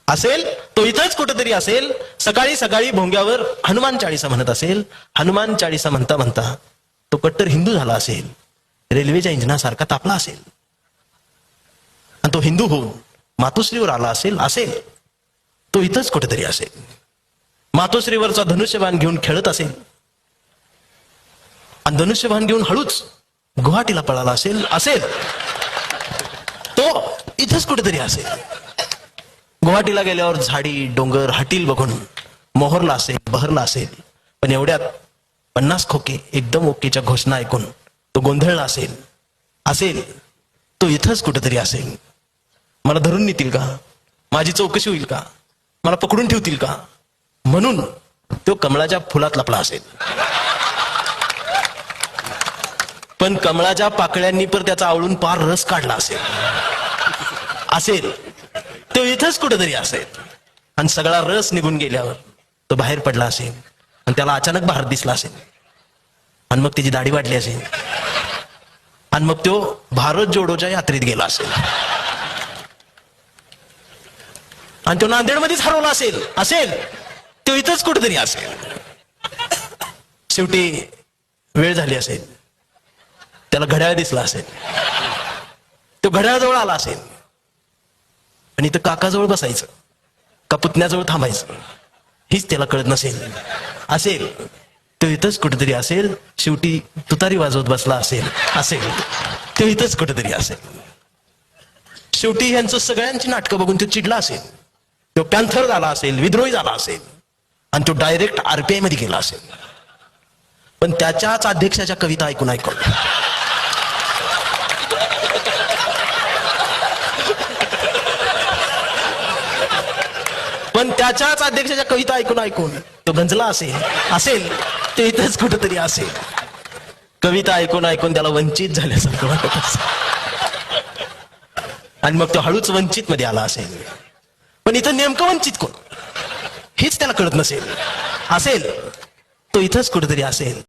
असेल तो इथंच कुठेतरी असेल. सकाळी सकाळी भोंग्यावर हनुमान चाळीसा म्हणत असेल. हनुमान चाळीसा म्हणता म्हणता तो कट्टर हिंदू झाला असेल. रेल्वेच्या इंजिनासारखा तापला असेल आणि तो हिंदू होऊन मातोश्रीवर आला असेल. असेल तो इथंच कुठेतरी असेल. मातोश्रीवरचा धनुष्यबाण घेऊन खेळत असेल आणि धनुष्यबाण घेऊन हळूच गुवाहाटीला पळाला असेल. असेल तो इथंच कुठेतरी असेल. गुवाहाटीला गेल्यावर झाडी डोंगर हटील बघून मोहरला असेल, बहरला असेल. पण एवढ्यात 50 खोके एकदम ओकेच्या घोषणा ऐकून तो गोंधळला असेल. असेल तो इथंच कुठेतरी असेल. मला धरून नेतील का? माझी चौकशी होईल का? मला पकडून ठेवतील का? म्हणून तो कमळाच्या फुलात लपला असेल. पण कमळाच्या पाकळ्यांनी पण त्याचा आवळून पार रस काढला असेल. असेल तो इथंच कुठेतरी असेल. आणि सगळा रस निघून गेल्यावर तो बाहेर पडला असेल आणि त्याला अचानक बाहेर दिसला असेल आणि मग त्याची दाढी वाढली असेल आणि मग तो भारत जोडोच्या यात्रेत गेला असेल आणि तो नांदेडमध्येच हरवला असेल. असेल तो इथंच कुठेतरी असेल. शेवटी वेळ झाली असेल. त्याला घड्याळ दिसला असेल. तो घड्याळाजवळ आला असेल आणि इथं काकाजवळ बसायचं का पुतण्याजवळ थांबायचं हीच त्याला कळत नसेल. असेल तो इथंच कुठेतरी असेल. शेवटी तुतारी वाजवत बसला असेल. असेल तो इथंच कुठेतरी असेल. शेवटी यांचं सगळ्यांची नाटकं बघून तो चिडला असेल. तो पॅन्थर झाला असेल, विद्रोही झाला असेल आणि तो डायरेक्ट RPI मध्ये गेला असेल. पण त्याच्याच अध्यक्षाच्या कविता ऐकून ऐकून तो गंजला असेल. असेल तो इथंच कुठेतरी असेल. कविता ऐकून त्याला वंचित झाल्यासारखं वाटत असेल आणि मग तो हळूच वंचित मध्ये आला असेल. पण इथं नेमकं वंचित कोण हेच त्याला कळत नसेल. असेल तो इथंच कुठेतरी असेल.